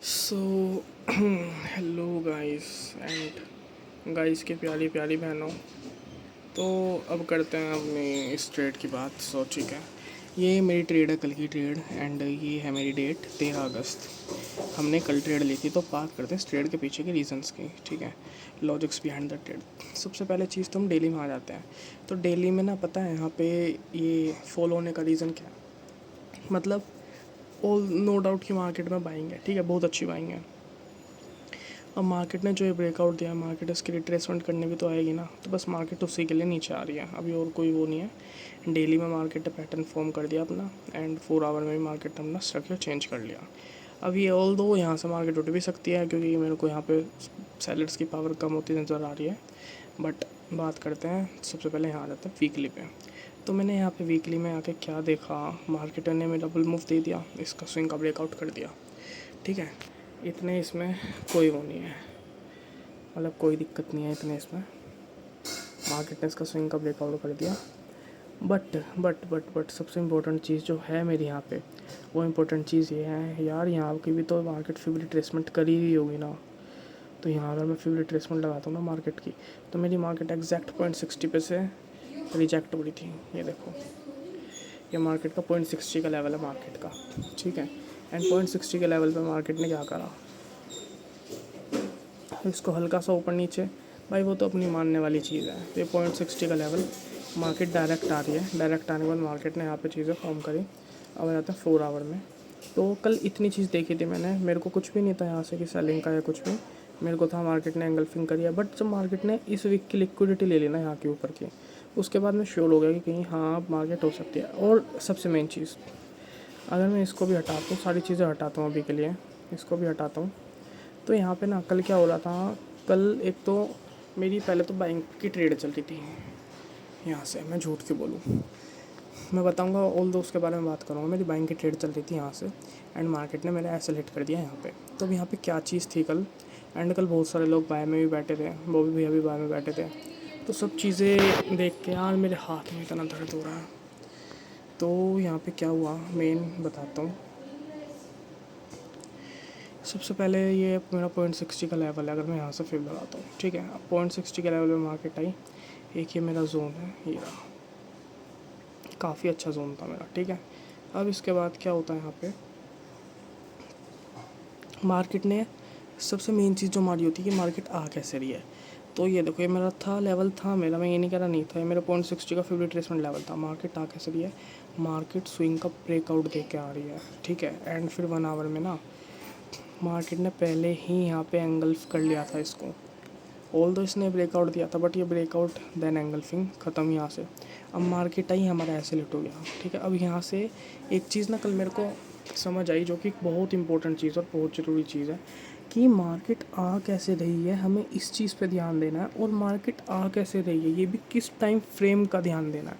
So hello guys and guys के प्यारी प्यारी बहनों। तो अब करते हैं अपनी इस ट्रेड की बात। सो ठीक है, ये मेरी ट्रेड है, कल की ट्रेड, एंड ये है मेरी डेट 13 अगस्त। हमने कल ट्रेड ली थी, तो बात करते हैं इस ट्रेड के पीछे के रीजंस की। ठीक है, लॉजिक्स बिहाइंड द ट्रेड। सबसे पहले चीज़ तो हम डेली में आ जाते हैं। तो डेली में ना, पता है यहाँ पे ये फॉलो होने का रीज़न क्या है? मतलब ऑल नो डाउट कि मार्केट में बाइंग है, ठीक है, बहुत अच्छी बाइंग है। अब मार्केट ने जो ये ब्रेकआउट दिया है, मार्केट इसकी रिट्रेसमेंट करने भी तो आएगी ना। तो बस मार्केट उसी के लिए नीचे आ रही है, अभी और कोई वो नहीं है। डेली में मार्केट ने पैटर्न फॉर्म कर दिया अपना, एंड 4 आवर में भी मार्केट ने अपना स्ट्रक्चर चेंज कर लिया। अब ये ऑल दो यहाँ से मार्केट उठ भी सकती है, क्योंकि मेरे को यहाँ पे सेलर्स की पावर कम होती नज़र आ रही है। बट बात करते हैं, सबसे पहले यहाँ आ जाते हैं वीकली पे। तो मैंने यहाँ पे वीकली में आके क्या देखा, मार्केट ने मेरा डबल मूव दे दिया, इसका स्विंग का ब्रेकआउट कर दिया। ठीक है, इतने इसमें कोई वो नहीं है, मतलब कोई दिक्कत नहीं है इतने इसमें। मार्केट ने इसका स्विंग का ब्रेकआउट कर दिया। बट सबसे इम्पोर्टेंट चीज़ जो है मेरी यहाँ पे, वो इम्पोर्टेंट चीज़ ये है यार, यहाँ की भी तो मार्केट फिर रिट्रेसमेंट करी हुई होगी ना। तो यहाँ अगर मैं फिर रिट्रेसमेंट लगाता हूँ ना मार्केट की, तो मेरी मार्केट एग्जैक्ट 0.60 पे से रिजेक्ट हो रही थी। ये देखो, ये मार्केट का 0.60 का लेवल है मार्केट का। ठीक है, एंड 0.60 के लेवल पे मार्केट ने क्या करा, इसको हल्का सा ऊपर नीचे, भाई वो तो अपनी मानने वाली चीज़ है। ये 0.60 का लेवल, मार्केट डायरेक्ट आ रही है, डायरेक्ट आने के बाद मार्केट ने यहाँ पे चीज़ें फॉर्म करी। अब आ जाते हैं 4 आवर में। तो कल इतनी चीज़ देखी थी मैंने, मेरे को कुछ भी नहीं था यहाँ से कि सेलिंग का या कुछ भी। मेरे को था मार्केट ने एंगल्फिंग करी है, बट जब मार्केट ने इस वीक की लिक्विडिटी ले ली ना यहाँ के ऊपर की, उसके बाद मैं श्योर हो गया कि कहीं हाँ अब मार्केट हो सकती है। और सबसे मेन चीज़, अगर मैं इसको भी हटाता हूँ, सारी चीज़ें हटाता हूँ अभी के लिए, इसको भी हटाता हूँ, तो यहाँ पे ना कल क्या हो रहा था। कल एक तो मेरी पहले तो बाइंग की ट्रेड चल रही थी यहाँ से, मैं झूठ क्यों बोलूँ, मैं बताऊँगा ऑल दो, उसके बारे में बात करूँगा। मेरी बाइंग की ट्रेड चल रही थी यहाँ से, एंड मार्केट ने मेरा ऐसे हिट कर दिया यहाँ पे। तो अब यहाँ पे क्या चीज़ थी कल, एंड कल बहुत सारे लोग बाय में भी बैठे थे, वो भी भैया भी बाय में बैठे थे। तो सब चीज़ें देख के यार मेरे हाथ में इतना दर्द हो रहा है। तो यहाँ पे क्या हुआ मेन बताता हूँ। सबसे पहले ये मेरा 0.60 का लेवल है, अगर मैं यहाँ से फिर लगाता हूँ। ठीक है, अब 0.60 के लेवल पे मार्केट आई। एक ये मेरा जोन है, ये रहा, काफ़ी अच्छा जोन था मेरा। ठीक है, अब इसके बाद क्या होता है यहाँ पे, मार्केट ने सबसे मेन चीज़ जो हमारी होती है कि मार्केट आ कैसे रही है। तो ये देखो, ये मेरा था लेवल था मेरा, मैं ये नहीं कह रहा नहीं था, ये मेरा 0.60 का फिर रिट्रेसमेंट लेवल था। मार्केट आ कैसे रही है, मार्केट स्विंग का ब्रेकआउट दे के आ रही है। ठीक है, एंड फिर 1 आवर में ना मार्केट ने पहले ही यहाँ पे एंगल्फ कर लिया था इसको। ऑल दो इसने ब्रेकआउट दिया था, बट ये ब्रेकआउट देन एंगल्फिंग ख़त्म यहाँ से। अब मार्केट आई, हमारा ऐसे लिट हो गया। ठीक है, अब यहाँ से एक चीज़ ना कल मेरे को समझ आई, जो कि बहुत इंपॉर्टेंट चीज़ और बहुत ज़रूरी चीज़ है, कि मार्केट आ कैसे रही है, हमें इस चीज़ पे ध्यान देना है। और मार्केट आ कैसे रही है, ये भी किस टाइम फ्रेम का ध्यान देना है।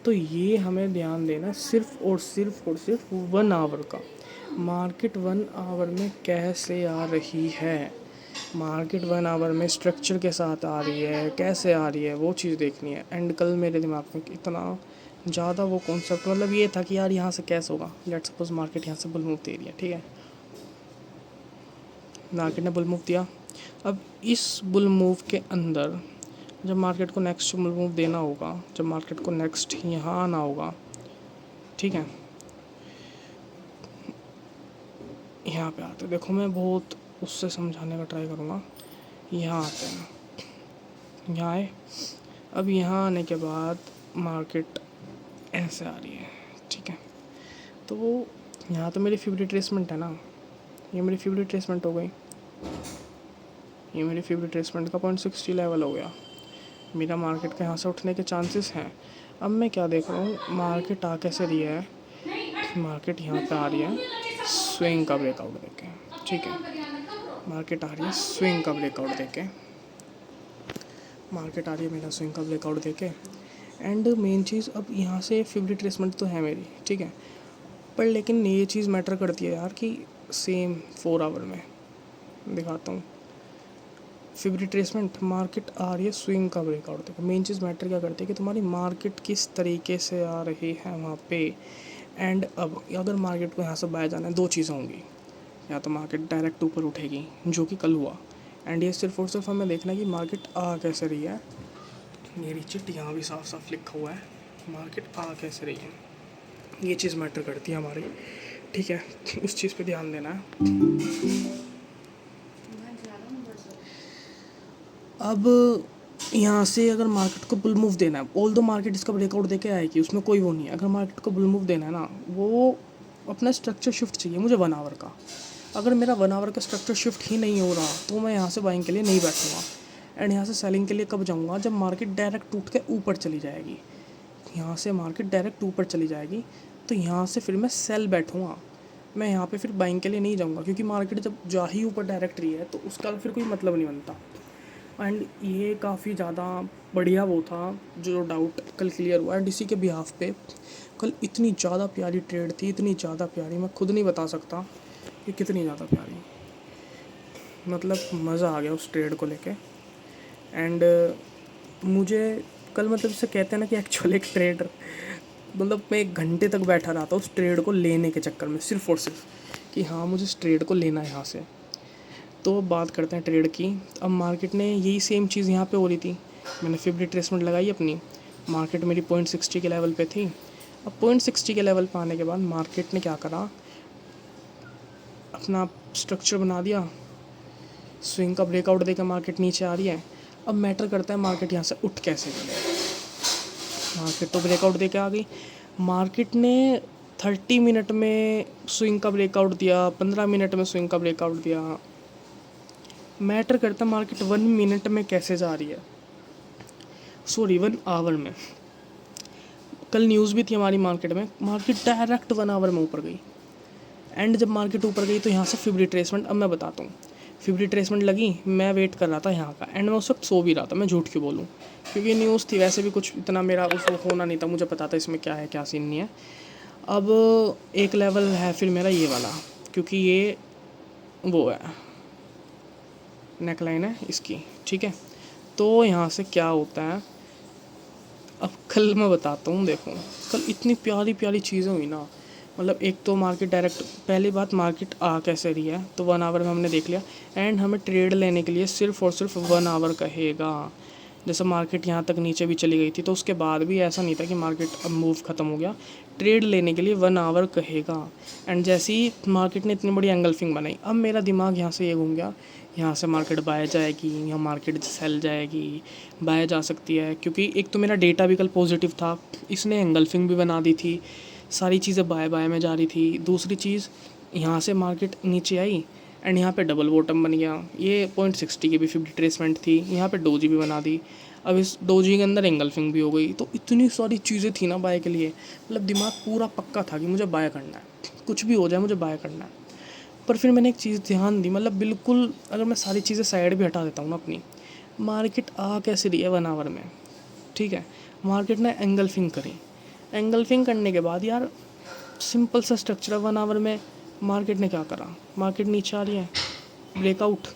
तो ये हमें ध्यान देना सिर्फ 1 आवर का। मार्केट 1 आवर में कैसे आ रही है, मार्केट 1 आवर में स्ट्रक्चर के साथ आ रही है, कैसे आ रही है, वो चीज़ देखनी है। एंड कल मेरे दिमाग में इतना ज़्यादा वो कॉन्सेप्ट, मतलब ये था कि यार यहाँ से कैसे होगा। लेट्स सपोज मार्केट यहाँ से बुल मूव दे रही है। ठीक है, मार्केट ने बुल मूव दिया। अब इस बुल मूव के अंदर जब मार्केट को नेक्स्ट बुल मूव देना होगा, जब मार्केट को नेक्स्ट यहाँ आना होगा, ठीक है, यहाँ पे आते देखो, मैं बहुत उससे समझाने का ट्राई करूँगा। यहाँ आते हैं, यहाँ आए। अब यहाँ आने के बाद मार्केट ऐसे आ रही है। ठीक है, तो यहाँ तो मेरी फिब रिट्रेसमेंट है ना, ये मेरी फिब रिट्रेसमेंट हो गई, ये मेरी फिब रिट्रेसमेंट का 0.60 लेवल हो गया। मेरा मार्केट के यहाँ से उठने के चांसेस हैं। अब मैं क्या देख रहा हूँ, मार्केट आ कैसे रही है, मार्केट यहाँ पे आ रही है स्विंग का ब्रेकआउट देके। ठीक है, मार्केट आ रही है स्विंग का ब्रेकआउट देके, मार्केट आ रही है मेरा स्विंग का ब्रेकआउट देके। एंड मेन चीज़, अब यहाँ से फिब रिट्रेसमेंट तो है मेरी, ठीक है, पर लेकिन ये चीज़ मैटर करती है यार कि सेम 4 आवर में दिखाता हूँ फिब रिट्रेसमेंट, मार्केट आ रही है स्विंग का ब्रेकआउट देखो। मेन चीज़ मैटर क्या करती है कि तुम्हारी मार्केट किस तरीके से आ रही है वहाँ पे। एंड अब अगर मार्केट को यहाँ से बाय जाना है, दो चीज़ें होंगी। या तो मार्केट डायरेक्ट ऊपर उठेगी, जो कि कल हुआ। एंड ये सिर्फ और सिर्फ हमें देखना है कि मार्केट आ कैसे रही है। मेरी चिट यहाँ भी साफ साफ लिखा हुआ है, मार्केट आ कैसे रही है, ये चीज़ मैटर करती है हमारी, ठीक है। उस चीज़ पे ध्यान देना है। अब यहाँ से अगर मार्केट को बुल मूव देना है, ऑल दो मार्केट इसका ब्रेकआउट देके आएगी, उसमें कोई वो नहीं है। अगर मार्केट को बुल मूव देना है ना, वो अपना स्ट्रक्चर शिफ्ट चाहिए मुझे 1 आवर का। अगर मेरा 1 आवर का स्ट्रक्चर शिफ्ट ही नहीं हो रहा तो मैं यहाँ से बाइंग के लिए नहीं बैठूँगा। एंड यहाँ से सेलिंग के लिए कब जाऊँगा, जब मार्केट डायरेक्ट टूट के ऊपर चली जाएगी। यहाँ से मार्केट डायरेक्ट ऊपर चली जाएगी तो यहाँ से फिर मैं सेल बैठूँगा। मैं यहाँ पे फिर बाइंग के लिए नहीं जाऊँगा, क्योंकि मार्केट जब जा ही ऊपर डायरेक्ट रही है तो उसका फिर कोई मतलब नहीं बनता। एंड ये काफ़ी ज़्यादा बढ़िया वो था जो डाउट कल क्लियर हुआ। एंड इसी के बिहाफ पे कल इतनी ज़्यादा प्यारी ट्रेड थी, इतनी ज़्यादा प्यारी, मैं खुद नहीं बता सकता कि कितनी ज़्यादा प्यारी। मतलब मज़ा आ गया उस ट्रेड को लेके। एंड मुझे कल, मतलब इसे कहते हैं ना कि एक्चुअल एक ट्रेडर, मतलब मैं 1 घंटे तक बैठा रहा था उस ट्रेड को लेने के चक्कर में, सिर्फ और सिर्फ कि हाँ मुझे इस ट्रेड को लेना है यहाँ से। तो अब बात करते हैं ट्रेड की। अब मार्केट ने यही सेम चीज़ यहाँ पे हो रही थी, मैंने फिर रिट्रेसमेंट लगाई अपनी, मार्केट मेरी 0.60 के लेवल पे थी। अब 0.60 के लेवल पे आने के बाद मार्केट ने क्या करा, अपना स्ट्रक्चर बना दिया, स्विंग का ब्रेकआउट देकर मार्केट नीचे आ रही है। अब मैटर करता है मार्केट यहाँ से उठ कैसे गई। मार्केट तो ब्रेकआउट देकर आ गई, मार्केट ने 30 मिनट में स्विंग का ब्रेकआउट दिया, 15 मिनट में स्विंग का ब्रेकआउट दिया। मैटर करता मार्केट 1 मिनट में कैसे जा रही है, सॉरी 1 आवर में। कल न्यूज़ भी थी हमारी मार्केट में, मार्केट डायरेक्ट 1 आवर में ऊपर गई। एंड जब मार्केट ऊपर गई तो यहाँ से फिब रिट्रेसमेंट, अब मैं बताता हूँ, फिब रिट्रेसमेंट लगी, मैं वेट कर रहा था यहाँ का। एंड मैं उस वक्त सो भी रहा था, मैं झूठ क्यों बोलूँ, क्योंकि न्यूज़ थी, वैसे भी कुछ इतना मेरा उस वक्त होना नहीं था, मुझे पता था इसमें क्या है क्या सीन नहीं है। अब एक लेवल है फिर मेरा ये वाला, क्योंकि ये वो है नेकलाइन है इसकी, ठीक है। तो यहाँ से क्या होता है, अब कल मैं बताता हूँ। देखो कल इतनी प्यारी प्यारी चीज़ें हुई ना, मतलब एक तो मार्केट डायरेक्ट, पहली बात मार्केट आ कैसे रही है तो 1 आवर में हमने देख लिया। एंड हमें ट्रेड लेने के लिए सिर्फ और सिर्फ 1 आवर कहेगा। जैसे मार्केट यहाँ तक नीचे भी चली गई थी तो उसके बाद भी ऐसा नहीं था कि मार्केट अब मूव ख़त्म हो गया, ट्रेड लेने के लिए 1 आवर कहेगा। एंड जैसे ही मार्केट ने इतनी बड़ी एंगल्फिंग बनाई, अब मेरा दिमाग यहाँ से ये घूम गया, यहाँ से मार्केट बाय जाएगी या मार्केट सेल जाएगी। बाय जा सकती है क्योंकि एक तो मेरा डेटा भी कल पॉजिटिव था, इसने एंगल्फिंग भी बना दी थी, सारी चीज़ें बाय बाय में जा रही थी। दूसरी चीज़, यहाँ से मार्केट नीचे आई एंड यहाँ पे डबल बॉटम बन गया। ये 0.60 की भी फिब रिट्रेसमेंट थी, यहाँ पे डोजी भी बना दी, अब इस डोजी के अंदर एंगल्फिंग भी हो गई। तो इतनी सारी चीज़ें थी ना बाय के लिए, मतलब दिमाग पूरा पक्का था कि मुझे बाय करना है, कुछ भी हो जाए मुझे बाय करना है। पर फिर मैंने एक चीज़ ध्यान दी, मतलब बिल्कुल अगर मैं सारी चीज़ें साइड भी हटा देता हूँ ना अपनी, मार्केट आ कैसे रही है 1 आवर में, ठीक है। मार्केट ने एंगल्फिंग करी, एंगल्फिंग करने के बाद यार सिंपल सा स्ट्रक्चर 1 आवर में मार्केट ने क्या करा, मार्केट नीचे आ रही है, ब्रेकआउट।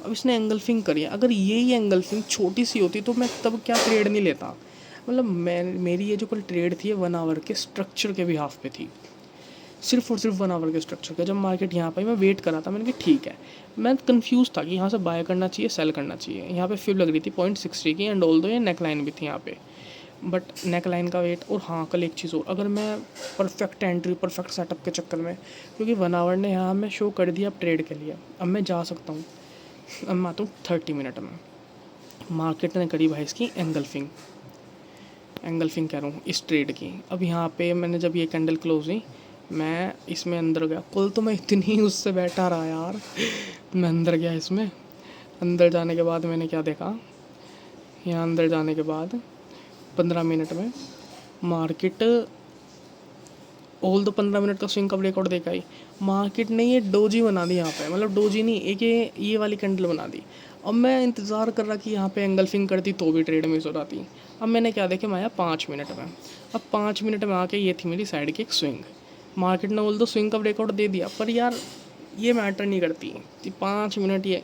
अब इसने एंगल्फिंग करी है, अगर यही एंगल्फिंग छोटी सी होती तो मैं तब क्या ट्रेड नहीं लेता। मतलब मेरी ये जो कल ट्रेड थी 1 आवर के स्ट्रक्चर के भी हाफ पे थी, सिर्फ और सिर्फ 1 आवर के स्ट्रक्चर का। जब मार्केट यहाँ पर मैं वेट कर रहा था, मैंने कहा ठीक है, मैं कंफ्यूज था कि यहाँ से बाय करना चाहिए सेल करना चाहिए। यहाँ पे फिब लग रही थी 0.60 की, एंड ऑल दो ये नेक लाइन भी थी यहाँ पे, बट नेक लाइन का वेट। और हाँ कल एक चीज़ और, अगर मैं परफेक्ट एंट्री परफेक्ट सेटअप के चक्कर में, क्योंकि 1 आवर ने यहाँ हमें शो कर दिया अब ट्रेड के लिए, अब मैं जा सकता हूँ। अब मैं आता हूँ 30 मिनट में, मार्केट ने करी भाई इसकी एंगल्फिंग, एंगल्फिंग कह रहा हूँ इस ट्रेड की। अब यहाँ पे मैंने जब ये कैंडल क्लोज हुई, मैं इसमें अंदर गया। कल तो मैं इतनी उससे बैठा रहा यार, मैं अंदर गया इसमें। अंदर जाने के बाद मैंने क्या देखा, यहाँ अंदर जाने के बाद 15 मिनट में मार्केट ऑल दो 15 मिनट का स्विंग का ब्रेकआउट देखा ही, मार्केट ने ये डोजी बना दी यहाँ पे, मतलब डोजी नहीं, एक ये वाली कैंडल बना दी। अब मैं इंतज़ार कर रहा कि यहाँ पे एंगल्फिंग करती तो भी ट्रेड मिस हो जाती। अब मैंने क्या देखा, मैं आया 5 मिनट में। अब 5 मिनट में आके ये थी मेरी साइड की एक स्विंग, मार्केट ने ऑल दो स्विंग का ब्रेकआउट दे दिया, पर यार ये मैटर नहीं करती कि 5 मिनट ये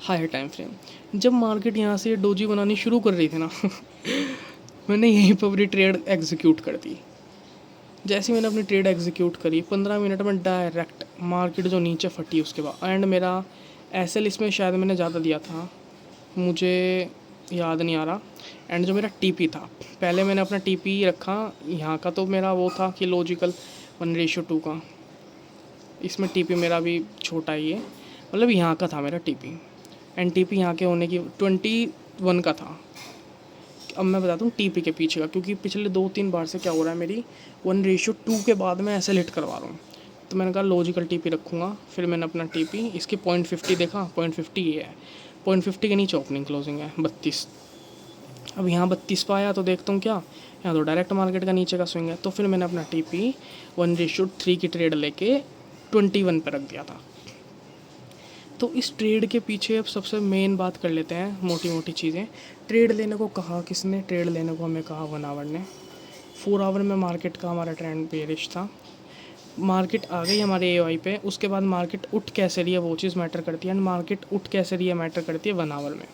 हायर टाइम फ्रेम। जब मार्केट यहाँ से डोजी बनानी शुरू कर रही थी ना मैंने यहीं पर अपनी ट्रेड एग्जीक्यूट कर दी। जैसे ही मैंने अपनी ट्रेड एग्जीक्यूट करी 15 मिनट में डायरेक्ट मार्केट जो नीचे फटी उसके बाद, एंड मेरा एसएल इसमें शायद मैंने ज़्यादा दिया था, मुझे याद नहीं आ रहा। एंड जो मेरा टीपी था, पहले मैंने अपना टीपी रखा यहाँ का, तो मेरा वो था कि लॉजिकल 1:2 का, इसमें टीपी मेरा भी छोटा ही है, मतलब यहाँ का था मेरा टीपी, एंड टीपी यहाँ के होने की 21 का था। अब मैं बताता हूँ टीपी के पीछे का, क्योंकि पिछले 2-3 बार से क्या हो रहा है, मेरी 1:2 के बाद मैं ऐसे हिट करवा रहा हूँ, तो मैंने कहा लॉजिकल टीपी रखूँगा। फिर मैंने अपना टीपी इसकी 0.50 देखा, 0.50 ये है, 0.50 के नीचे ओपनिंग क्लोजिंग है 32। अब यहाँ 32 पर आया तो देखता हूँ क्या, यहाँ तो डायरेक्ट मार्केट का नीचे का स्विंग है। तो फिर मैंने अपना टीपी 1:3 की ट्रेड लेके 21 पर रख दिया था। तो इस ट्रेड के पीछे अब सबसे मेन बात कर लेते हैं, मोटी मोटी चीज़ें। ट्रेड लेने को कहा किसने? ट्रेड लेने को हमें कहा 1 आवर ने। 4 आवर में मार्केट का हमारा ट्रेंड बेरिश था, मार्केट आ गई हमारे एओआई पे, उसके बाद मार्केट उठ कैसे रही है वो चीज़ मैटर करती है, एंड मार्केट उठ कैसे रही है मैटर करती है 1 आवर में।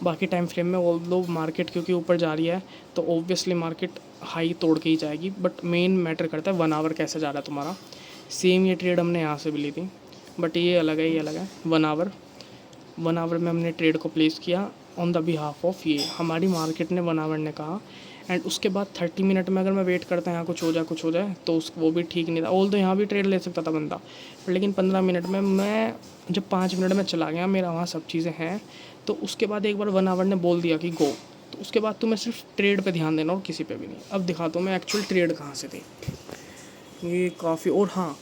बाकी टाइम फ्रेम में ऑल्दो मार्केट क्योंकि ऊपर जा रही है तो ऑब्वियसली मार्केट हाई तोड़ के ही जाएगी, बट मेन मैटर करता है 1 आवर कैसे जा रहा है तुम्हारा। सेम ये ट्रेड हमने यहाँ से भी ली थी, बट ये अलग है, ये अलग है। 1 आवर में हमने ट्रेड को प्लेस किया ऑन द बिहाफ ऑफ ये, हमारी मार्केट ने 1 आवर ने कहा। एंड उसके बाद 30 मिनट में अगर मैं वेट करता यहाँ कुछ हो जाए तो वो भी ठीक नहीं था। ऑल तो यहाँ भी ट्रेड ले सकता था बंदा, लेकिन 15 मिनट में मैं जब 5 मिनट में चला गया, मेरा वहाँ सब चीज़ें हैं, तो उसके बाद एक बार 1 आवर ने बोल दिया कि गो, तो उसके बाद तुम्हें सिर्फ ट्रेड पे ध्यान देना और किसी पे भी नहीं। अब दिखाता हूँ मैं एक्चुअल ट्रेड कहाँ से थी ये काफ़ी। और हाँ,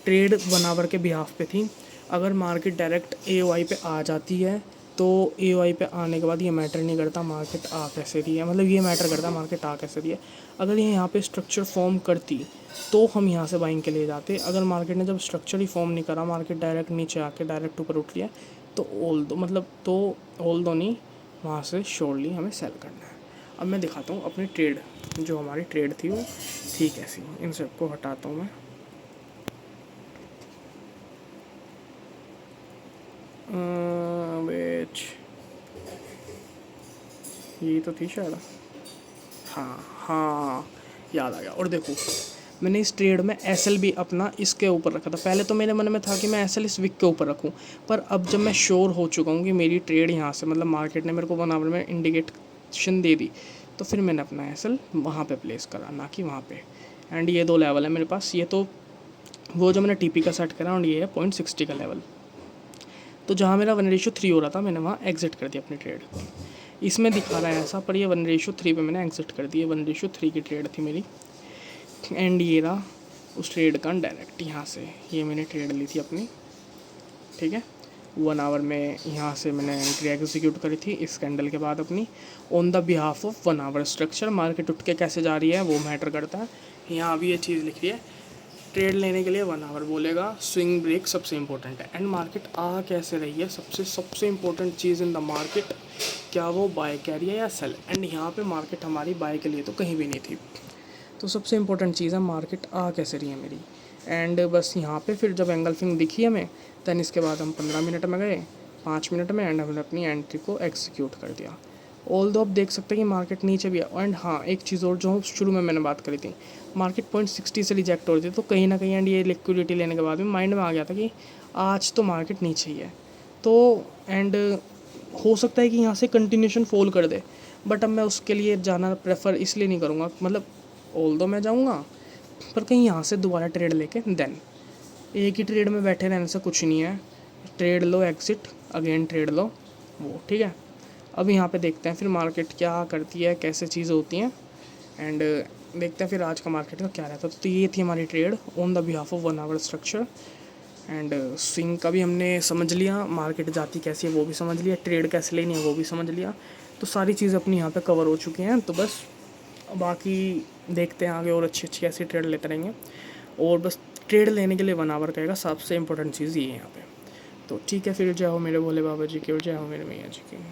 ट्रेड 1 आवर के बिहाफ पे थी। अगर मार्केट डायरेक्ट एओआई पे आ जाती है तो एओआई पे आने के बाद ये मैटर नहीं करता मार्केट आ कैसे रही है, मतलब ये मैटर करता है मार्केट आ कैसे रही है। अगर ये यहाँ पे स्ट्रक्चर फॉर्म करती तो हम यहाँ से बाइंग के लिए जाते। अगर मार्केट ने जब स्ट्रक्चर ही फॉर्म नहीं करा, मार्केट डायरेक्ट नीचे आके डायरेक्ट ऊपर उठ लिया, तो ऑल दो नहीं, वहाँ से श्योरली हमें सेल करना है। अब मैं दिखाता हूँ अपनी ट्रेड, जो हमारी ट्रेड थी वो थी कैसी। इन सबको हटाता हूँ मैं। वेट, ये तो थी शायद, हाँ याद आ गया। और देखो मैंने इस ट्रेड में एसएल भी अपना इसके ऊपर रखा था। पहले तो मेरे मन में था कि मैं एसएल इस विक के ऊपर रखूं, पर अब जब मैं श्योर हो चुका हूँ कि मेरी ट्रेड यहाँ से, मतलब मार्केट ने मेरे को 1 आवर में इंडिकेशन दे दी, तो फिर मैंने अपना एसएल वहाँ पे प्लेस करा, ना कि वहाँ पे। एंड ये 2 लेवल है मेरे पास, ये तो वो जो मैंने टीपी का सेट करा, और ये है 0.60 का लेवल। तो जहाँ मेरा 1:3 हो रहा था, मैंने वहाँ एग्जिट कर दिया अपनी ट्रेड। इसमें दिखा रहा है ऐसा, पर ये 1:3 पे मैंने एग्जिट कर दी है। 1:3 की ट्रेड थी मेरी, एंड ये रहा उस ट्रेड का डायरेक्ट यहाँ से, ये मैंने ट्रेड ली थी अपनी, ठीक है। 1 आवर में यहाँ से मैंने एंट्री एग्जीक्यूट करी थी इस कैंडल के बाद अपनी, on the behalf of 1 hour structure. Market उठ के कैसे जा रही है वो मैटर करता है। यहाँ भी ये चीज़ लिख रही है, ट्रेड लेने के लिए 1 आवर बोलेगा, स्विंग ब्रेक सबसे इंपॉर्टेंट है। एंड मार्केट आ कैसे रही है, सबसे important cheese in the market, क्या वो बाय कह रही है या सेल। एंड यहाँ पे मार्केट हमारी बाय के लिए तो कहीं भी नहीं थी। तो सबसे इंपॉर्टेंट चीज़ है मार्केट आ कैसे रही है मेरी। एंड बस यहाँ पे फिर जब एंगल फिंग दिखी हमें, दैन इसके बाद हम 15 मिनट में गए, 5 मिनट में, एंड हमने अपनी एंट्री को एग्जीक्यूट कर दिया। ऑल दो आप देख सकते हैं कि मार्केट नीचे भी है। एंड हाँ, एक चीज़ और जो शुरू में मैंने बात करी थी, मार्केट 0.60 से रिजेक्ट हो रही थी, तो कहीं ना कहीं एंड ये लिक्विडिटी लेने के बाद भी माइंड में आ गया था कि आज तो मार्केट नीचे ही है। तो एंड हो सकता है कि यहाँ से कंटिन्यूशन फॉल कर दे, बट अब मैं उसके लिए जाना प्रेफर इसलिए नहीं करूँगा, मतलब ऑल दो मैं जाऊँगा, पर कहीं यहाँ से दोबारा ट्रेड लेके देन, एक ही ट्रेड में बैठे रहने से कुछ नहीं है। ट्रेड लो, एग्जिट, अगेन ट्रेड लो, वो ठीक है। अब यहाँ पे देखते हैं फिर मार्केट क्या करती है, कैसे चीज़ होती हैं, एंड देखते हैं फिर आज का मार्केट का क्या रहता है। तो ये थी हमारी trade on the behalf of 1 hour structure. And swing का भी हमने समझ लिया, मार्केट जाती कैसी है वो भी समझ लिया, ट्रेड कैसे लेनी है वो भी समझ लिया। तो सारी चीज़ अपनी यहाँ पे कवर हो चुकी हैं। तो बस बाकी देखते हैं आगे और अच्छी ऐसी ट्रेड लेते रहेंगे। और बस ट्रेड लेने के लिए 1 आवर कहेगा, सबसे इंपॉर्टेंट चीज़ ये है यहाँ पे। तो ठीक है, फिर जय हो मेरे भोले बाबा जी की और जय हो मेरे मैया जी की।